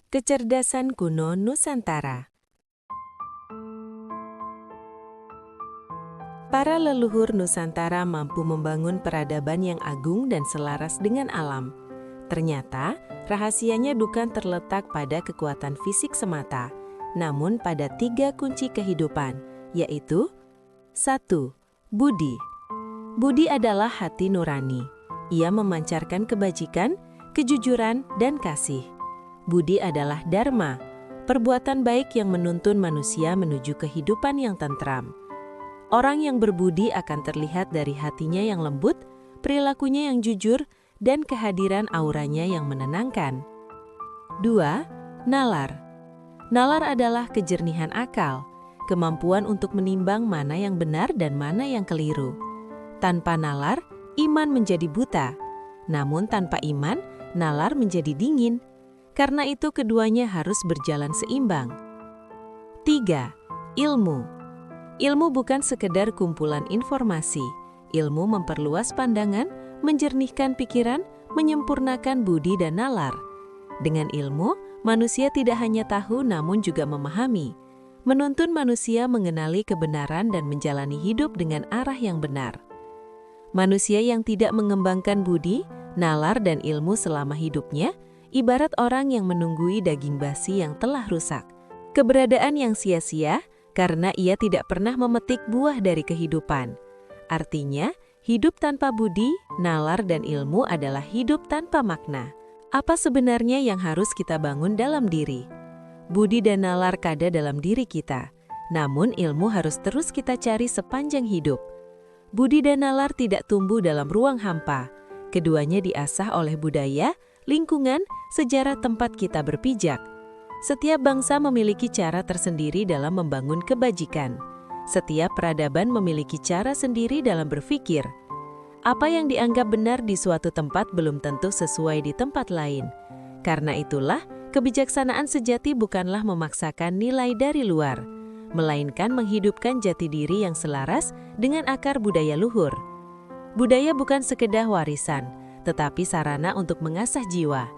Kecerdasan kuno Nusantara. Para leluhur Nusantara mampu membangun peradaban yang agung dan selaras dengan alam. Ternyata, rahasianya bukan terletak pada kekuatan fisik semata, namun pada 3 kunci kehidupan, yaitu 1. Budi. Budi adalah hati nurani. Ia memancarkan kebajikan, kejujuran, dan kasih. Budi adalah dharma, perbuatan baik yang menuntun manusia menuju kehidupan yang tentram. Orang yang berbudi akan terlihat dari hatinya yang lembut, perilakunya yang jujur, dan kehadiran auranya yang menenangkan. 2. Nalar. Nalar adalah kejernihan akal, kemampuan untuk menimbang mana yang benar dan mana yang keliru. Tanpa nalar, iman menjadi buta. Namun tanpa iman, nalar menjadi dingin. Karena itu keduanya harus berjalan seimbang. 3. Ilmu. Ilmu bukan sekedar kumpulan informasi. Ilmu memperluas pandangan, menjernihkan pikiran, menyempurnakan budi dan nalar. Dengan ilmu, manusia tidak hanya tahu namun juga memahami. Menuntun manusia mengenali kebenaran dan menjalani hidup dengan arah yang benar. Manusia yang tidak mengembangkan budi, nalar dan ilmu selama hidupnya, ibarat orang yang menunggui daging basi yang telah rusak. Keberadaan yang sia-sia karena ia tidak pernah memetik buah dari kehidupan. Artinya, hidup tanpa budi, nalar, dan ilmu adalah hidup tanpa makna. Apa sebenarnya yang harus kita bangun dalam diri? Budi dan nalar ada dalam diri kita, namun ilmu harus terus kita cari sepanjang hidup. Budi dan nalar tidak tumbuh dalam ruang hampa. Keduanya diasah oleh budaya, lingkungan, sejarah tempat kita berpijak. Setiap bangsa memiliki cara tersendiri dalam membangun kebajikan. Setiap peradaban memiliki cara sendiri dalam berpikir. Apa yang dianggap benar di suatu tempat belum tentu sesuai di tempat lain. Karena itulah, kebijaksanaan sejati bukanlah memaksakan nilai dari luar, melainkan menghidupkan jati diri yang selaras dengan akar budaya luhur. Budaya bukan sekedar warisan, tetapi sarana untuk mengasah jiwa.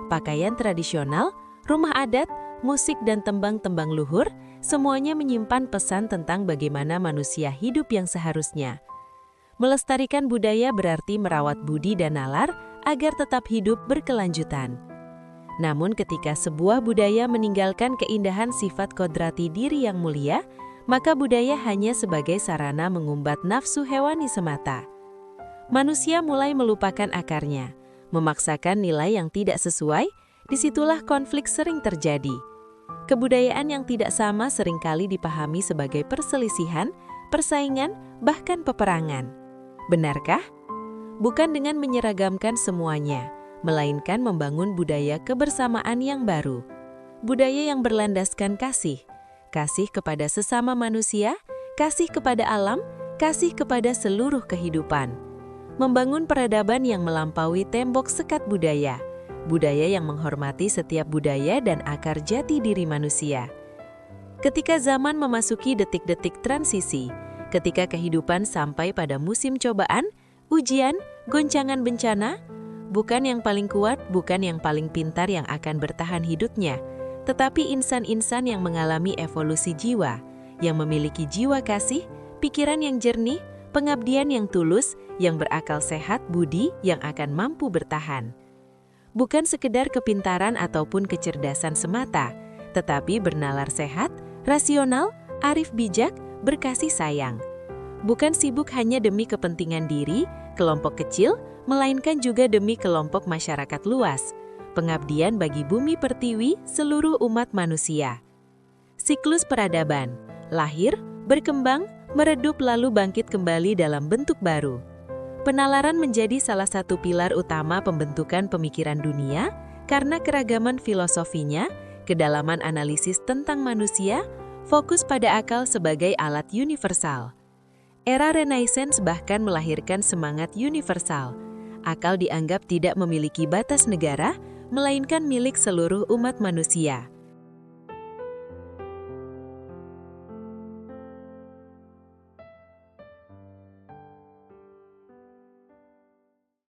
Pakaian tradisional, rumah adat, musik dan tembang-tembang luhur, semuanya menyimpan pesan tentang bagaimana manusia hidup yang seharusnya. Melestarikan budaya berarti merawat budi dan nalar agar tetap hidup berkelanjutan. Namun ketika sebuah budaya meninggalkan keindahan sifat kodrati diri yang mulia, maka budaya hanya sebagai sarana mengumbat nafsu hewani semata. Manusia mulai melupakan akarnya, memaksakan nilai yang tidak sesuai, disitulah konflik sering terjadi. Kebudayaan yang tidak sama seringkali dipahami sebagai perselisihan, persaingan, bahkan peperangan. Benarkah? Bukan dengan menyeragamkan semuanya, melainkan membangun budaya kebersamaan yang baru. Budaya yang berlandaskan kasih, kasih kepada sesama manusia, kasih kepada alam, kasih kepada seluruh kehidupan. Membangun peradaban yang melampaui tembok sekat budaya, budaya yang menghormati setiap budaya dan akar jati diri manusia. Ketika zaman memasuki detik-detik transisi, ketika kehidupan sampai pada musim cobaan, ujian, goncangan bencana, bukan yang paling kuat, bukan yang paling pintar yang akan bertahan hidupnya, tetapi insan-insan yang mengalami evolusi jiwa, yang memiliki jiwa kasih, pikiran yang jernih, pengabdian yang tulus, yang berakal sehat, budi yang akan mampu bertahan. Bukan sekedar kepintaran ataupun kecerdasan semata, tetapi bernalar sehat, rasional, arif bijak, berkasih sayang. Bukan sibuk hanya demi kepentingan diri, kelompok kecil, melainkan juga demi kelompok masyarakat luas. Pengabdian bagi bumi pertiwi, seluruh umat manusia. Siklus peradaban, lahir, berkembang, meredup lalu bangkit kembali dalam bentuk baru. Penalaran menjadi salah satu pilar utama pembentukan pemikiran dunia karena keragaman filosofinya, kedalaman analisis tentang manusia, fokus pada akal sebagai alat universal. Era Renaissance bahkan melahirkan semangat universal. Akal dianggap tidak memiliki batas negara, melainkan milik seluruh umat manusia.